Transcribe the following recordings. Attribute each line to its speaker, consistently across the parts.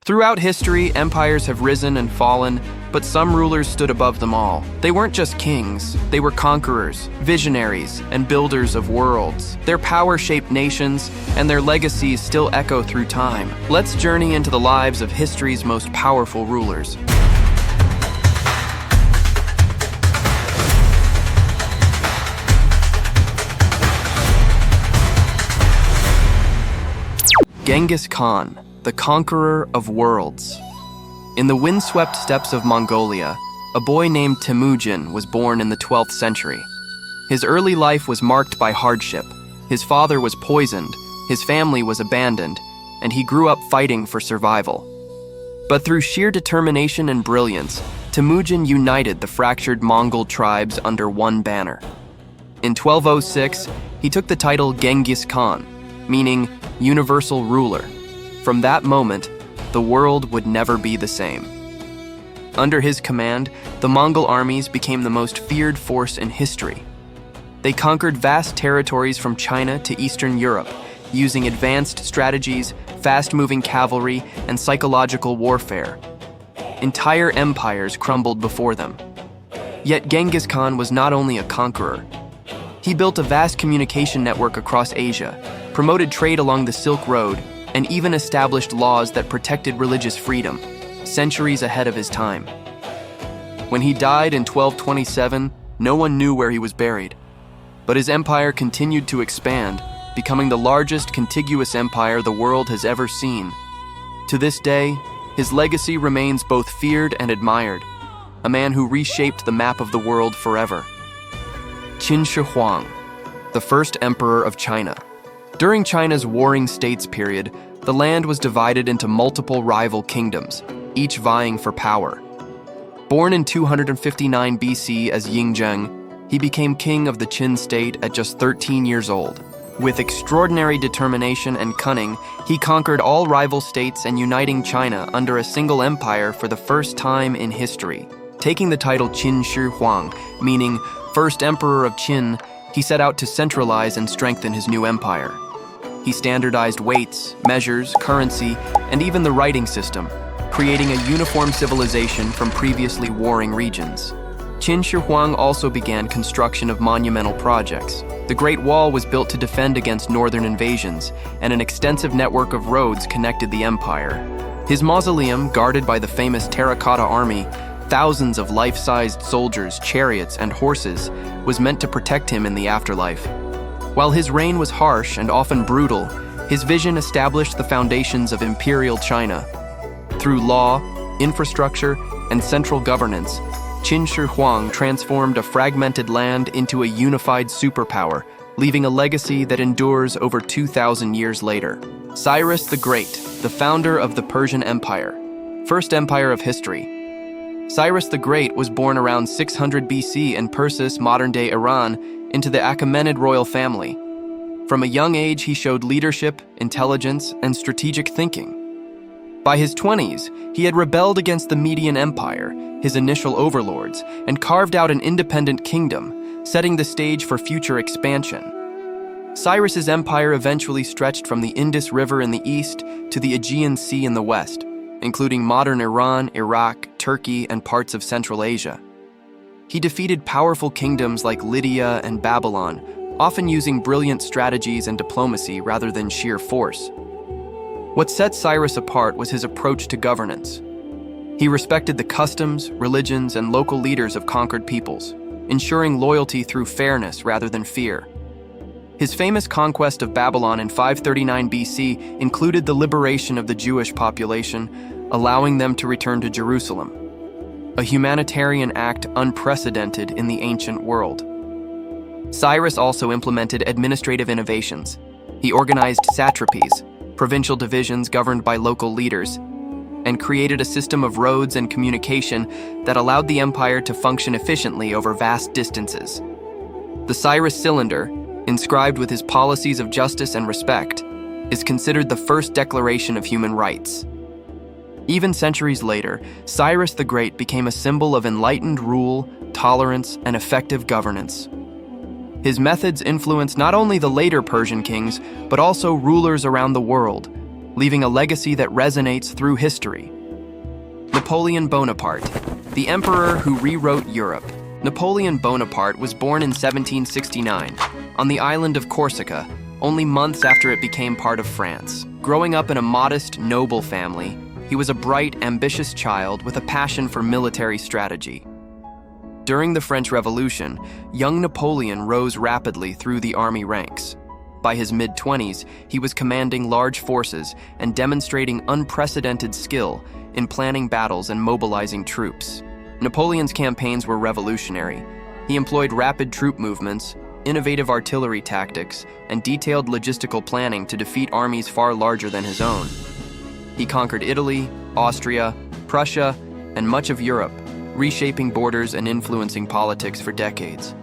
Speaker 1: Throughout history, empires have risen and fallen, but some rulers stood above them all. They weren't just kings, they were conquerors, visionaries, and builders of worlds. Their power shaped nations, and their legacies still echo through time. Let's journey into the lives of history's most powerful rulers. Genghis Khan, the Conqueror of Worlds. In the windswept steppes of Mongolia, a boy named Temujin was born in the 12th century. His early life was marked by hardship. His father was poisoned, his family was abandoned, and he grew up fighting for survival. But through sheer determination and brilliance, Temujin united the fractured Mongol tribes under one banner. In 1206, he took the title Genghis Khan, meaning universal ruler. From that moment, the world would never be the same. Under his command, the Mongol armies became the most feared force in history. They conquered vast territories from China to Eastern Europe, using advanced strategies, fast-moving cavalry, and psychological warfare. Entire empires crumbled before them. Yet Genghis Khan was not only a conqueror. He built a vast communication network across Asia, promoted trade along the Silk Road, and even established laws that protected religious freedom, centuries ahead of his time. When he died in 1227, no one knew where he was buried. But his empire continued to expand, becoming the largest contiguous empire the world has ever seen. To this day, his legacy remains both feared and admired, a man who reshaped the map of the world forever. Huang, the first emperor of China. During China's Warring States period, the land was divided into multiple rival kingdoms, each vying for power. Born in 259 BC as Yingzheng, he became king of the Qin state at just 13 years old. With extraordinary determination and cunning, he conquered all rival states and uniting China under a single empire for the first time in history. Taking the title Qin Shi Huang, meaning First Emperor of Qin, he set out to centralize and strengthen his new empire. He standardized weights, measures, currency, and even the writing system, creating a uniform civilization from previously warring regions. Qin Shi Huang also began construction of monumental projects. The Great Wall was built to defend against northern invasions, and an extensive network of roads connected the empire. His mausoleum, guarded by the famous terracotta army, thousands of life-sized soldiers, chariots, and horses, was meant to protect him in the afterlife. While his reign was harsh and often brutal, his vision established the foundations of imperial China. Through law, infrastructure, and central governance, Qin Shi Huang transformed a fragmented land into a unified superpower, leaving a legacy that endures over 2,000 years later. Cyrus the Great, the founder of the Persian Empire, first empire of history. Cyrus the Great was born around 600 BC in Persis, modern-day Iran, into the Achaemenid royal family. From a young age, he showed leadership, intelligence, and strategic thinking. By his 20s, he had rebelled against the Median Empire, his initial overlords, and carved out an independent kingdom, setting the stage for future expansion. Cyrus's empire eventually stretched from the Indus River in the east to the Aegean Sea in the west, including modern Iran, Iraq, Turkey, and parts of Central Asia. He defeated powerful kingdoms like Lydia and Babylon, often using brilliant strategies and diplomacy rather than sheer force. What set Cyrus apart was his approach to governance. He respected the customs, religions, and local leaders of conquered peoples, ensuring loyalty through fairness rather than fear. His famous conquest of Babylon in 539 BC included the liberation of the Jewish population, allowing them to return to Jerusalem, a humanitarian act unprecedented in the ancient world. Cyrus also implemented administrative innovations. He organized satrapies, provincial divisions governed by local leaders, and created a system of roads and communication that allowed the empire to function efficiently over vast distances. The Cyrus Cylinder, inscribed with his policies of justice and respect, is considered the first declaration of human rights. Even centuries later, Cyrus the Great became a symbol of enlightened rule, tolerance, and effective governance. His methods influenced not only the later Persian kings, but also rulers around the world, leaving a legacy that resonates through history. Napoleon Bonaparte, the emperor who rewrote Europe. Napoleon Bonaparte was born in 1769 on the island of Corsica, only months after it became part of France. Growing up in a modest, noble family, he was a bright, ambitious child with a passion for military strategy. During the French Revolution, young Napoleon rose rapidly through the army ranks. By his mid-20s, he was commanding large forces and demonstrating unprecedented skill in planning battles and mobilizing troops. Napoleon's campaigns were revolutionary. He employed rapid troop movements, innovative artillery tactics, and detailed logistical planning to defeat armies far larger than his own. He conquered Italy, Austria, Prussia, and much of Europe, reshaping borders and influencing politics for decades.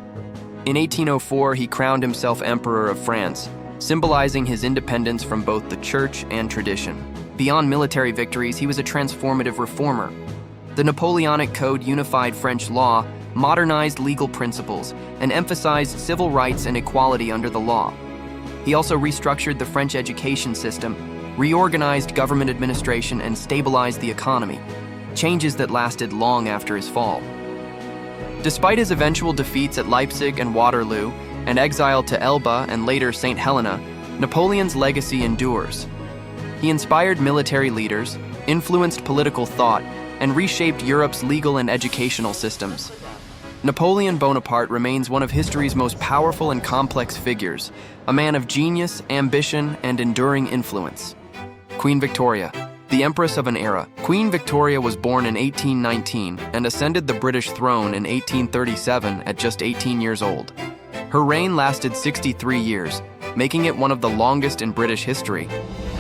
Speaker 1: In 1804, he crowned himself Emperor of France, symbolizing his independence from both the church and tradition. Beyond military victories, he was a transformative reformer. The Napoleonic Code unified French law, modernized legal principles, and emphasized civil rights and equality under the law. He also restructured the French education system, reorganized government administration, and stabilized the economy, changes that lasted long after his fall. Despite his eventual defeats at Leipzig and Waterloo, and exile to Elba and later St. Helena, Napoleon's legacy endures. He inspired military leaders, influenced political thought, and reshaped Europe's legal and educational systems. Napoleon Bonaparte remains one of history's most powerful and complex figures, a man of genius, ambition, and enduring influence. Queen Victoria, the Empress of an era. Queen Victoria was born in 1819 and ascended the British throne in 1837 at just 18 years old. Her reign lasted 63 years, making it one of the longest in British history,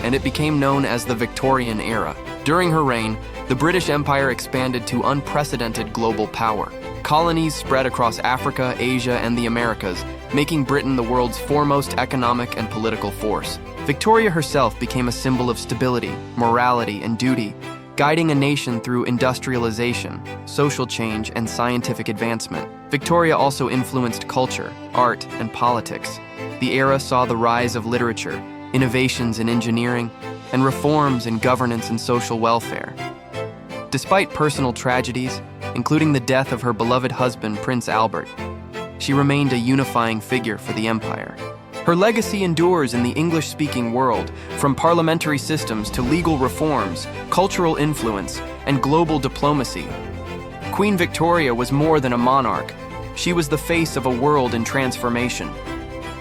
Speaker 1: and it became known as the Victorian era. During her reign, the British Empire expanded to unprecedented global power. Colonies spread across Africa, Asia, and the Americas, making Britain the world's foremost economic and political force. Victoria herself became a symbol of stability, morality, and duty, guiding a nation through industrialization, social change, and scientific advancement. Victoria also influenced culture, art, and politics. The era saw the rise of literature, innovations in engineering, and reforms in governance and social welfare. Despite personal tragedies, including the death of her beloved husband, Prince Albert, she remained a unifying figure for the empire. Her legacy endures in the English-speaking world, from parliamentary systems to legal reforms, cultural influence, and global diplomacy. Queen Victoria was more than a monarch. She was the face of a world in transformation.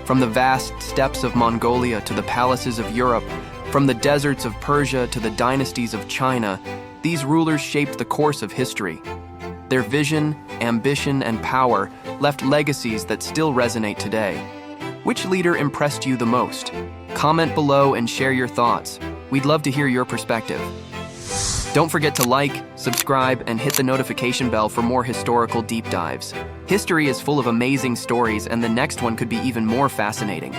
Speaker 1: From the vast steppes of Mongolia to the palaces of Europe, from the deserts of Persia to the dynasties of China, these rulers shaped the course of history. Their vision, ambition, and power left legacies that still resonate today. Which leader impressed you the most? Comment below and share your thoughts. We'd love to hear your perspective. Don't forget to like, subscribe, and hit the notification bell for more historical deep dives. History is full of amazing stories, and the next one could be even more fascinating.